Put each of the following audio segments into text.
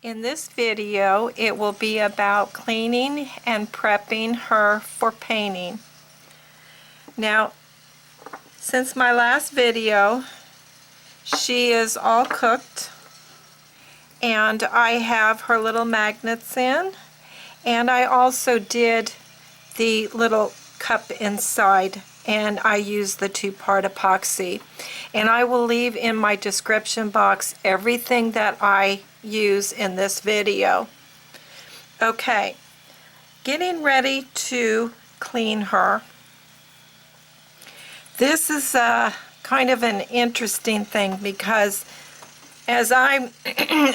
In this video, it will be about cleaning and prepping her for painting. Now, since my last video, she is all cooked, and I have her little magnets in, and I also did the little cup inside, and I use the two-part epoxy. And I will leave in my description box everything that I use in this video. Okay, getting ready to clean her. This is kind of an interesting thing because as I'm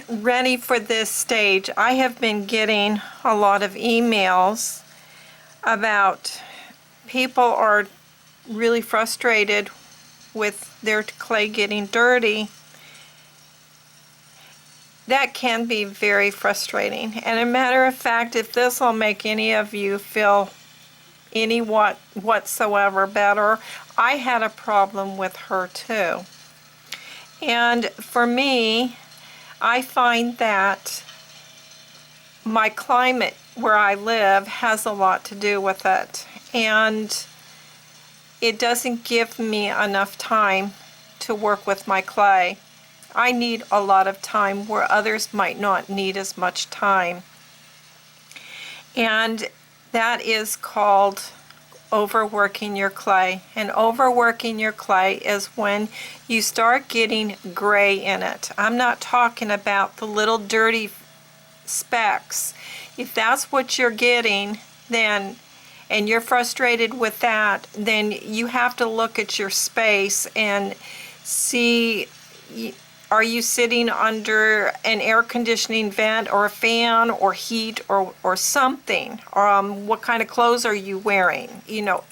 ready for this stage, I have been getting a lot of emails about people are really frustrated with their clay getting dirty. That can be very frustrating. And a matter of fact, if this will make any of you feel whatsoever better, I had a problem with her too. And for me, I find that my climate where I live has a lot to do with it. And it doesn't give me enough time to work with my clay. I need a lot of time where others might not need as much time. And that is called overworking your clay. And overworking your clay is when you start getting gray in it. I'm not talking about the little dirty specks. If that's what you're getting, then and you're frustrated with that, then you have to look at your space and see, are you sitting under an air conditioning vent or a fan or heat or something? What kind of clothes are you wearing? You know,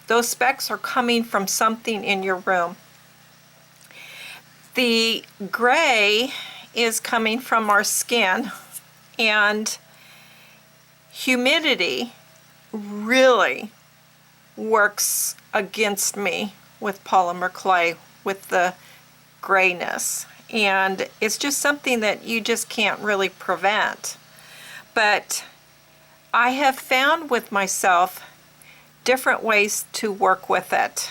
those specks are coming from something in your room. The gray is coming from our skin, and humidity really works against me with polymer clay, with the grayness, and it's just something that you just can't really prevent. But I have found with myself different ways to work with it,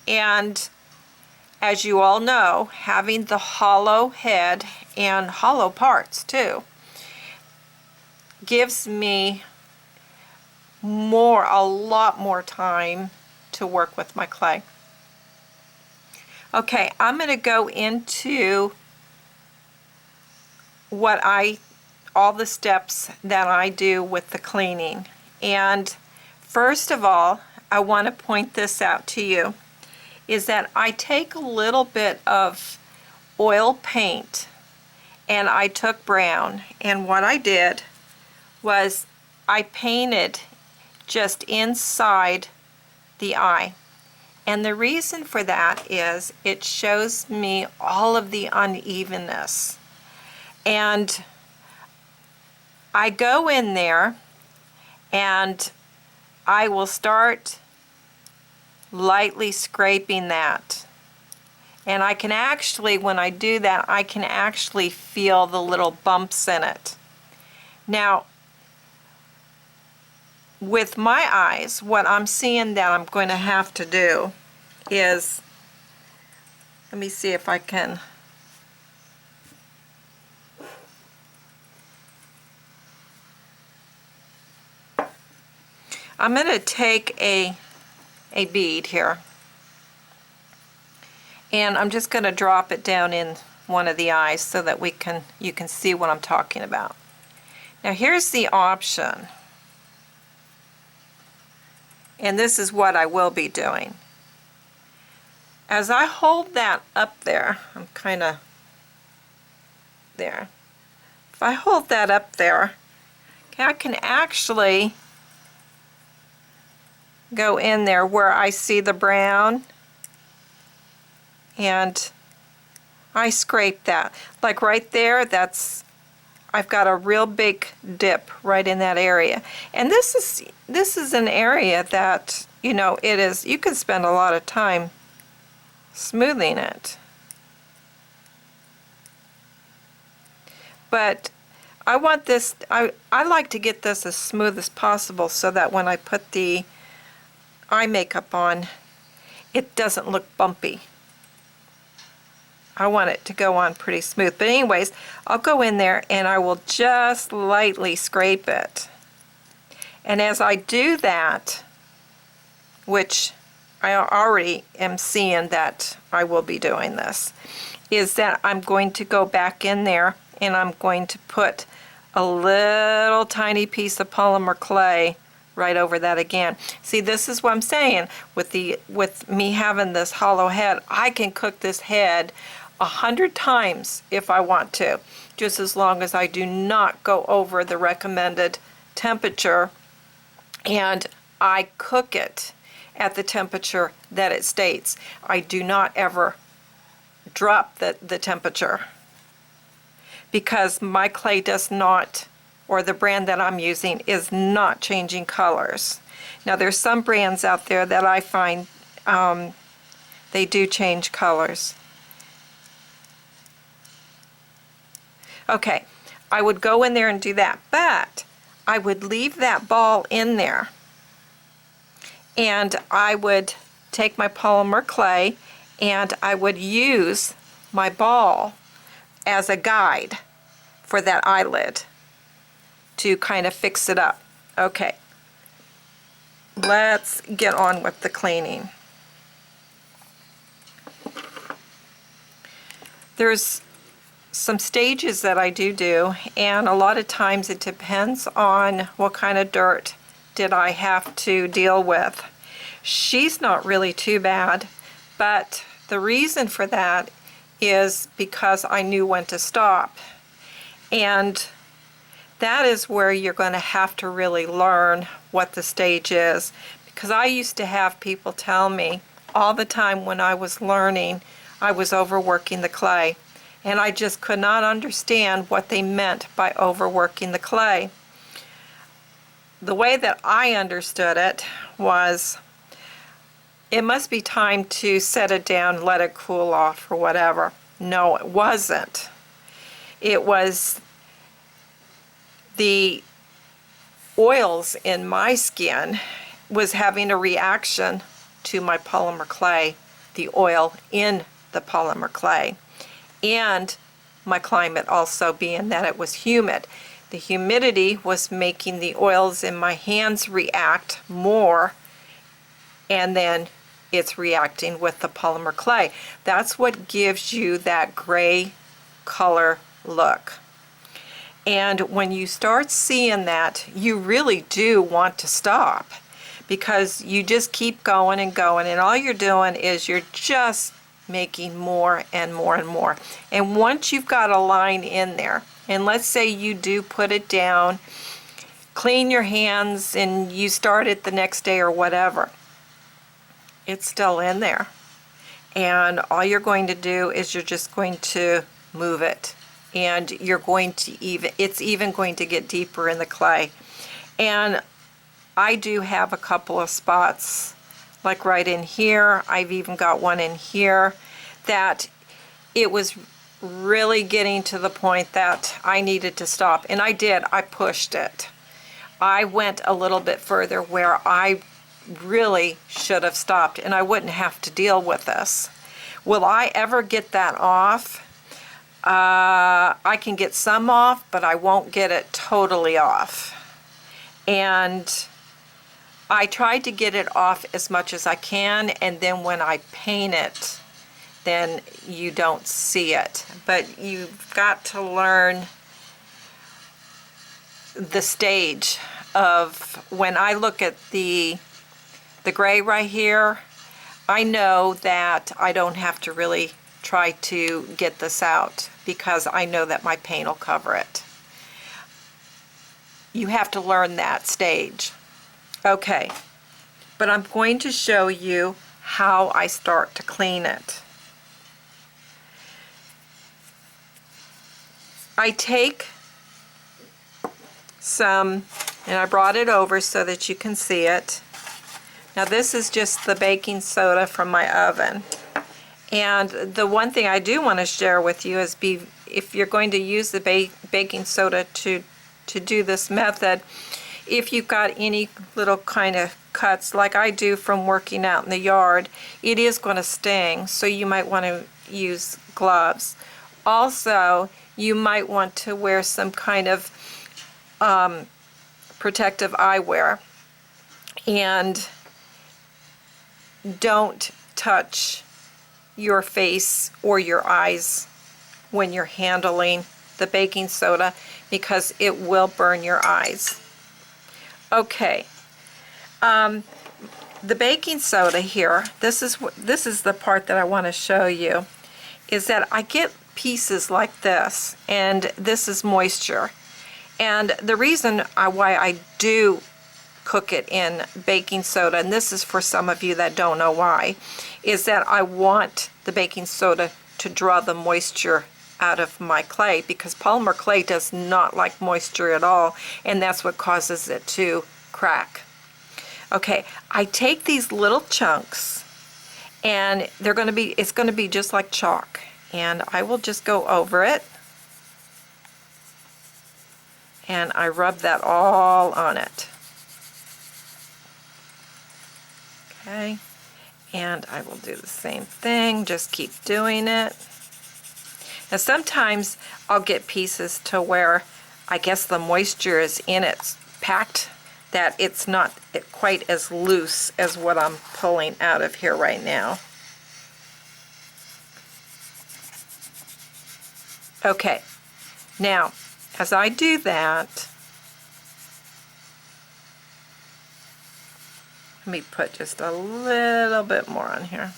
and as you all know, having the hollow head and hollow parts too gives me a lot more time to work with my clay. Okay, I'm going to go into all the steps that I do with the cleaning. And first of all, I want to point this out to you, is that I take a little bit of oil paint and I took brown, and what I did was I painted just inside the eye. And the reason for that is it shows me all of the unevenness. And I go in there and I will start lightly scraping that. And I can actually, when I do that, I can actually feel the little bumps in it. Now, with my eyes, what I'm seeing that I'm going to have to do is, let me see if I can, I'm going to take a bead here, and I'm just going to drop it down in one of the eyes so that you can see what I'm talking about. Now here's the option. And this is what I will be doing. As I hold that up there, I'm kind of there. If I hold that up there, okay, I can actually go in there where I see the brown, and I scrape that. Like right there, I've got a real big dip right in that area. And this is an area that, you know, you can spend a lot of time smoothing it. but I want this, I like to get this as smooth as possible so that when I put the eye makeup on, it doesn't look bumpy. I want it to go on pretty smooth. But anyways, I'll go in there and I will just lightly scrape it. And as I do that, which I already am seeing that I will be doing this, is that I'm going to go back in there and I'm going to put a little tiny piece of polymer clay right over that again. See, this is what I'm saying. With me having this hollow head, I can cook this head 100 times if I want to, just as long as I do not go over the recommended temperature and I cook it at the temperature that it states. I do not ever drop the temperature, because my clay does not, or the brand that I'm using is not changing colors. Now there's some brands out there that I find they do change colors. Okay, I would go in there and do that, but I would leave that ball in there and I would take my polymer clay and I would use my ball as a guide for that eyelid to kind of fix it up. Okay, let's get on with the cleaning. There's some stages that I do, and a lot of times it depends on what kind of dirt did I have to deal with. She's not really too bad, but the reason for that is because I knew when to stop. And that is where you're going to have to really learn what the stage is, because I used to have people tell me all the time when I was learning I was overworking the clay. And I just could not understand what they meant by overworking the clay. The way that I understood it was, it must be time to set it down, let it cool off or whatever. No, it wasn't. It was the oils in my skin was having a reaction to my polymer clay, the oil in the polymer clay. And my climate also being that it was humid. The humidity was making the oils in my hands react more, and then it's reacting with the polymer clay. That's what gives you that gray color look. And when you start seeing that, you really do want to stop, because you just keep going and going, and all you're doing is you're just making more and more and more. And once you've got a line in there, and let's say you do put it down, clean your hands, and you start it the next day or whatever, it's still in there. And all you're going to do is you're just going to move it, and you're going to it's even going to get deeper in the clay. And I do have a couple of spots, like right in here. I've even got one in here that it was really getting to the point that I needed to stop. And I did. I pushed it. I went a little bit further where I really should have stopped, and I wouldn't have to deal with this. Will I ever get that off? I can get some off, but I won't get it totally off. And I tried to get it off as much as I can, and then when I paint it, then you don't see it. But you've got to learn the stage of, when I look at the gray right here, I know that I don't have to really try to get this out, because I know that my paint will cover it. You have to learn that stage. Okay, but I'm going to show you how I start to clean it. I take some, and I brought it over so that you can see it. Now this is just the baking soda from my oven. And the one thing I do want to share with you is if you're going to use the baking soda to do this method, if you've got any little kind of cuts like I do from working out in the yard, it is going to sting, so you might want to use gloves. Also, you might want to wear some kind of protective eyewear, and don't touch your face or your eyes when you're handling the baking soda, because it will burn your eyes. Okay, the baking soda here, this is the part that I want to show you, is that I get pieces like this, and this is moisture. And the reason why I do cook it in baking soda, and this is for some of you that don't know why, is that I want the baking soda to draw the moisture out of my clay, because polymer clay does not like moisture at all, and that's what causes it to crack. Okay, I take these little chunks, and it's going to be just like chalk, and I will just go over it, and I rub that all on it. Okay, and I will do the same thing, just keep doing it. Now sometimes I'll get pieces to where I guess the moisture is in it, packed, that it's not quite as loose as what I'm pulling out of here right now. Okay, now as I do that, let me put just a little bit more on here.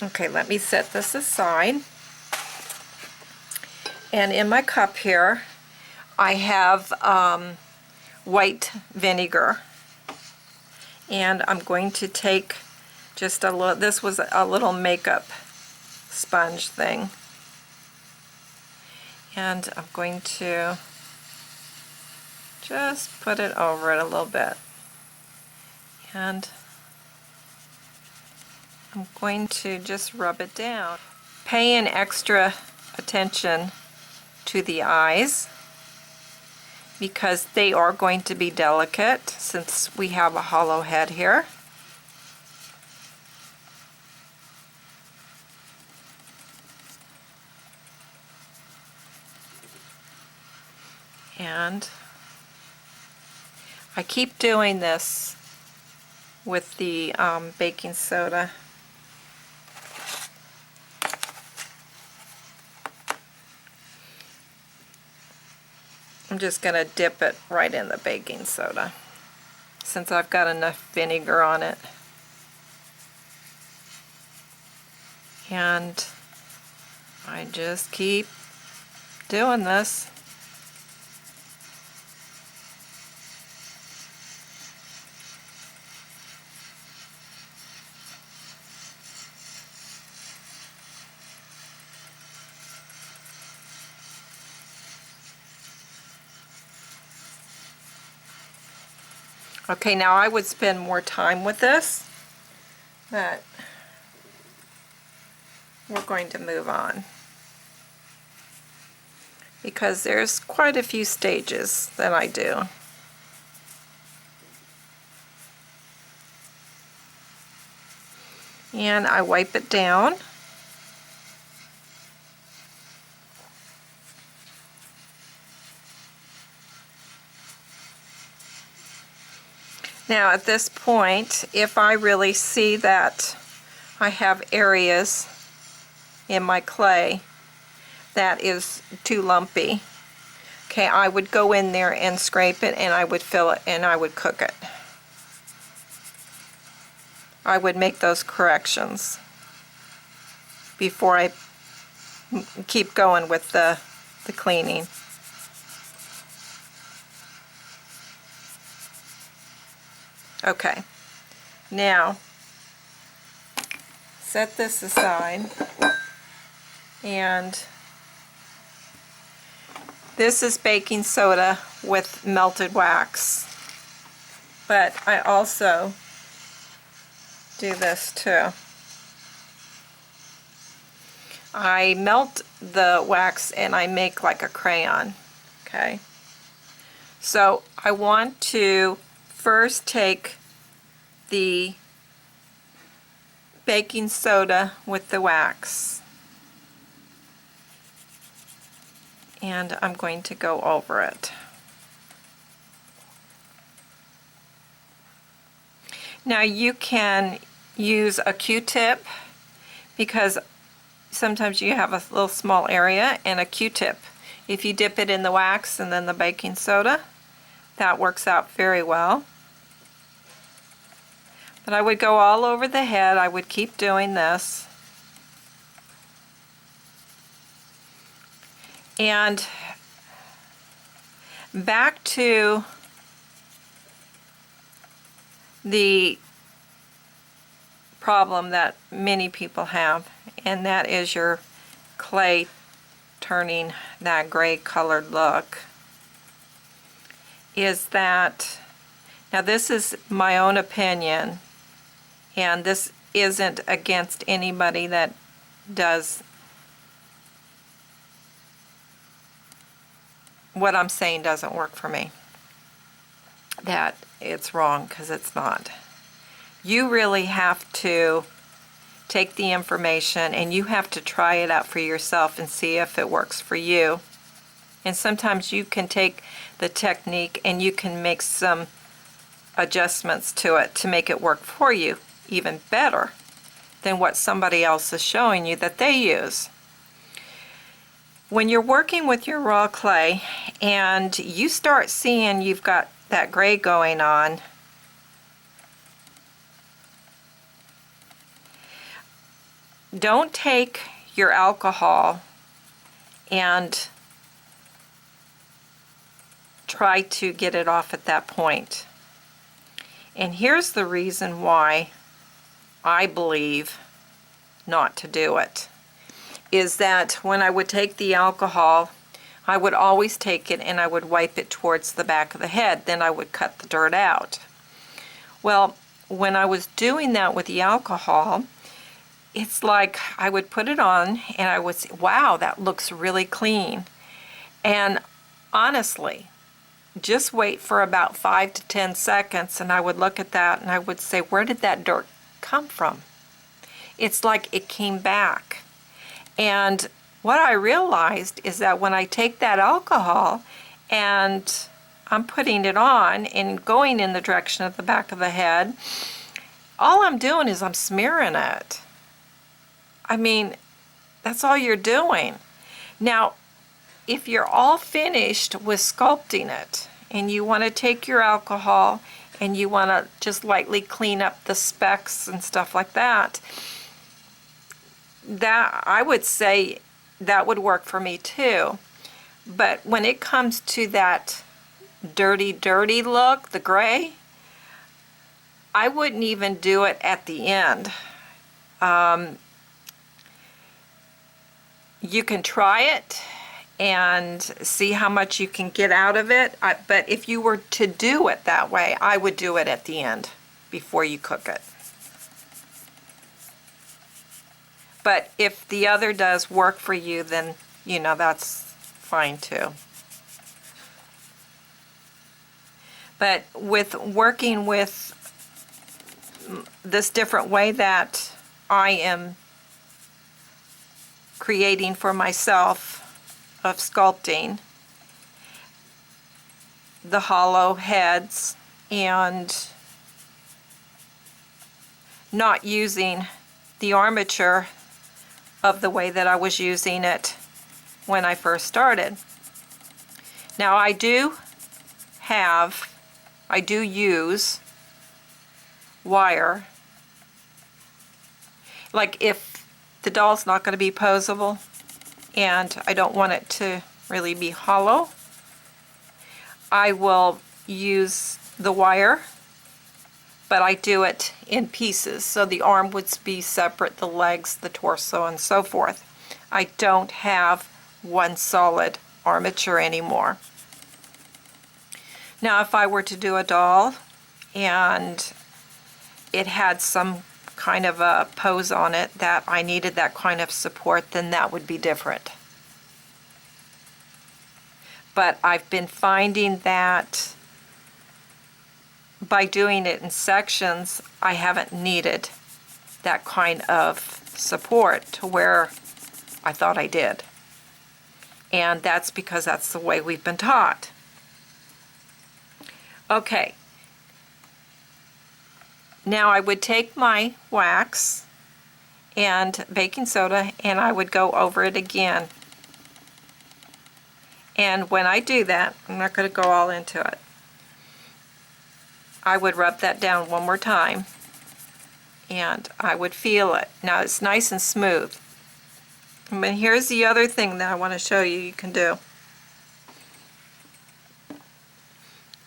Okay, let me set this aside. And in my cup here, I have white vinegar. And I'm going to take just a little, this was a little makeup sponge thing. And I'm going to just put it over it a little bit. And I'm going to just rub it down. Pay an extra attention to the eyes, because they are going to be delicate since we have a hollow head here. And I keep doing this with the baking soda. I'm just going to dip it right in the baking soda since I've got enough vinegar on it. And I just keep doing this. Okay, now I would spend more time with this, but we're going to move on because there's quite a few stages that I do. And I wipe it down. Now at this point, if I really see that I have areas in my clay that is too lumpy, okay, I would go in there and scrape it, and I would fill it, and I would cook it. I would make those corrections before I keep going with the cleaning. Okay, now set this aside, and this is baking soda with melted wax. but I also do this too. I melt the wax and I make like a crayon, okay? So I want to first take the baking soda with the wax, and I'm going to go over it. Now you can use a Q-tip, because sometimes you have a little small area, and a Q-tip. If you dip it in the wax and then the baking soda, that works out very well. But I would go all over the head. I would keep doing this. And back to the problem that many people have, and that is your clay turning that gray colored look, is that, now this is my own opinion, and this isn't against anybody that does what I'm saying doesn't work for me, that it's wrong, because it's not. You really have to take the information and you have to try it out for yourself and see if it works for you. And sometimes you can take the technique and you can make some adjustments to it to make it work for you even better than what somebody else is showing you that they use. When you're working with your raw clay and you start seeing you've got that gray going on, don't take your alcohol and try to get it off at that point. And here's the reason why I believe not to do it, is that when I would take the alcohol, I would always take it and I would wipe it towards the back of the head. Then I would cut the dirt out. Well, when I was doing that with the alcohol, it's like I would put it on and I would say, wow, that looks really clean. And honestly, just wait for about 5 to 10 seconds and I would look at that and I would say, where did that dirt come from? It's like it came back. And what I realized is that when I take that alcohol and I'm putting it on and going in the direction of the back of the head, all I'm doing is I'm smearing it. I mean, that's all you're doing. Now, if you're all finished with sculpting it and you want to take your alcohol and you want to just lightly clean up the specks and stuff like that, that I would say that would work for me too. But when it comes to that dirty look, the gray, I wouldn't even do it at the end. You can try it and see how much you can get out of it, but if you were to do it that way, I would do it at the end before you cook it. But if the other does work for you, then, you know, that's fine too. But with working with this different way that I am creating for myself of sculpting, the hollow heads and not using the armature of the way that I was using it when I first started. Now I do use wire. Like if the doll's not going to be posable and I don't want it to really be hollow, I will use the wire, but I do it in pieces. So the arm would be separate, the legs, the torso, and so forth. I don't have one solid armature anymore. Now if I were to do a doll, and it had some kind of a pose on it that I needed that kind of support, then that would be different. But I've been finding that by doing it in sections, I haven't needed that kind of support to where I thought I did. And that's because that's the way we've been taught. Okay. Now I would take my wax and baking soda and I would go over it again. And when I do that, I'm not going to go all into it, I would rub that down one more time and I would feel it. Now it's nice and smooth. But here's the other thing that I want to show you can do.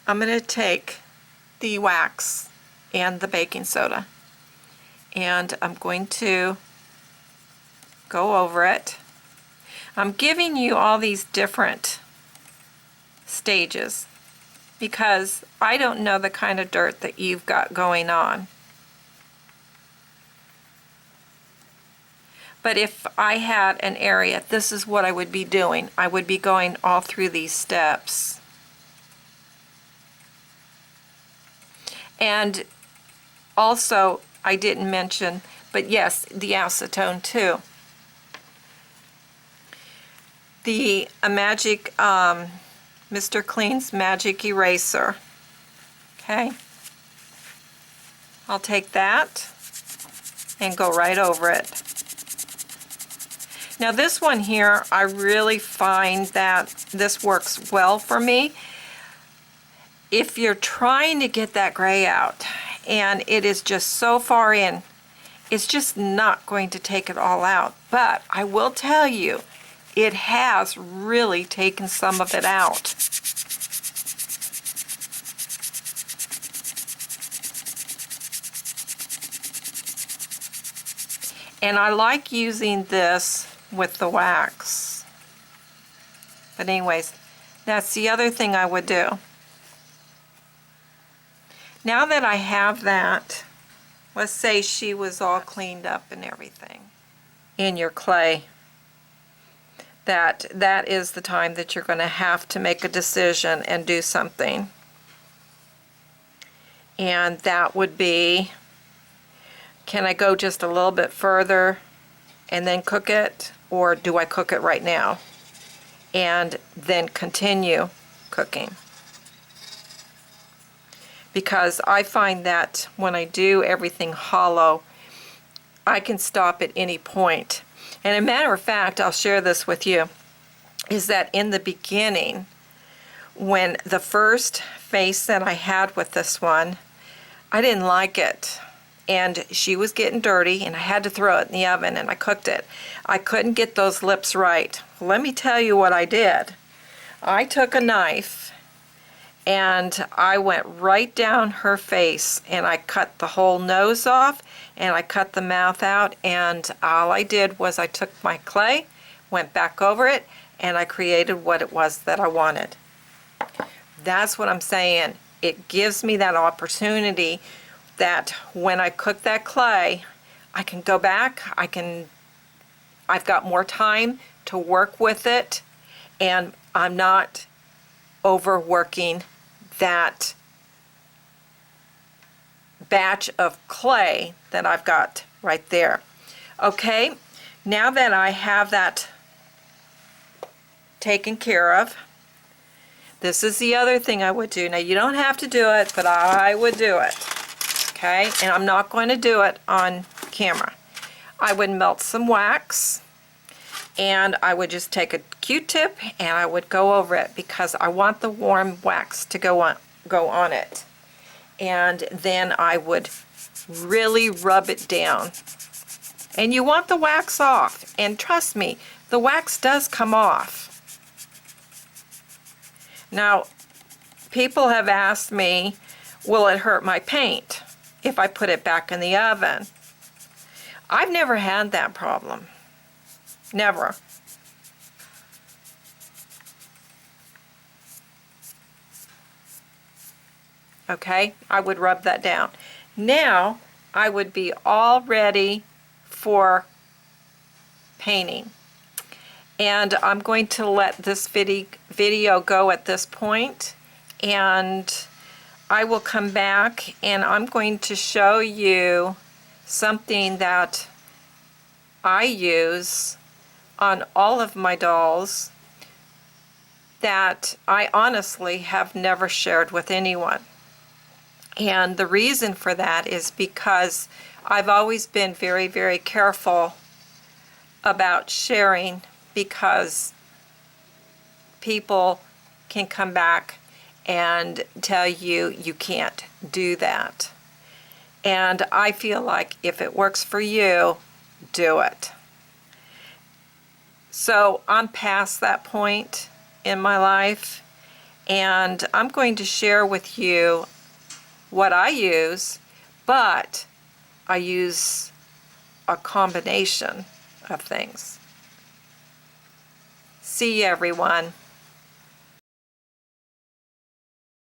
I'm going to take the wax and the baking soda and I'm going to go over it. I'm giving you all these different stages because I don't know the kind of dirt that you've got going on. But if I had an area, this is what I would be doing. I would be going all through these steps. And also, I didn't mention, but yes, the acetone too. The Magic, Mr. Clean's Magic Eraser. Okay. I'll take that and go right over it. Now this one here, I really find that this works well for me. If you're trying to get that gray out and it is just so far in, it's just not going to take it all out. But I will tell you, it has really taken some of it out. And I like using this with the wax. But anyways, that's the other thing I would do. Now that I have that, let's say she was all cleaned up and everything in your clay, that is the time that you're going to have to make a decision and do something. And that would be, can I go just a little bit further and then cook it, or do I cook it right now and then continue cooking? Because I find that when I do everything hollow, I can stop at any point. And a matter of fact, I'll share this with you, is that in the beginning, when the first face that I had with this one, I didn't like it. And she was getting dirty and I had to throw it in the oven and I cooked it. I couldn't get those lips right. Let me tell you what I did. I took a knife and I went right down her face and I cut the whole nose off and I cut the mouth out, and all I did was I took my clay, went back over it, and I created what it was that I wanted. That's what I'm saying. It gives me that opportunity that when I cook that clay, I can go back, I've got more time to work with it, and I'm not overworking that batch of clay that I've got right there. Okay, now that I have that taken care of, this is the other thing I would do. Now you don't have to do it, but I would do it. Okay, and I'm not going to do it on camera. I would melt some wax and I would just take a Q-tip and I would go over it because I want the warm wax to go on it. And then I would really rub it down. And you want the wax off, and trust me, the wax does come off. Now, people have asked me, will it hurt my paint if I put it back in the oven? I've never had that problem. Never. Okay, I would rub that down. Now I would be all ready for painting. And I'm going to let this video go at this point, and I will come back and I'm going to show you something that I use on all of my dolls that I honestly have never shared with anyone. And the reason for that is because I've always been very, very careful about sharing, because people can come back and tell you you can't do that. And I feel like if it works for you, do it. So I'm past that point in my life, and I'm going to share with you what I use, but I use a combination of things. See you, everyone.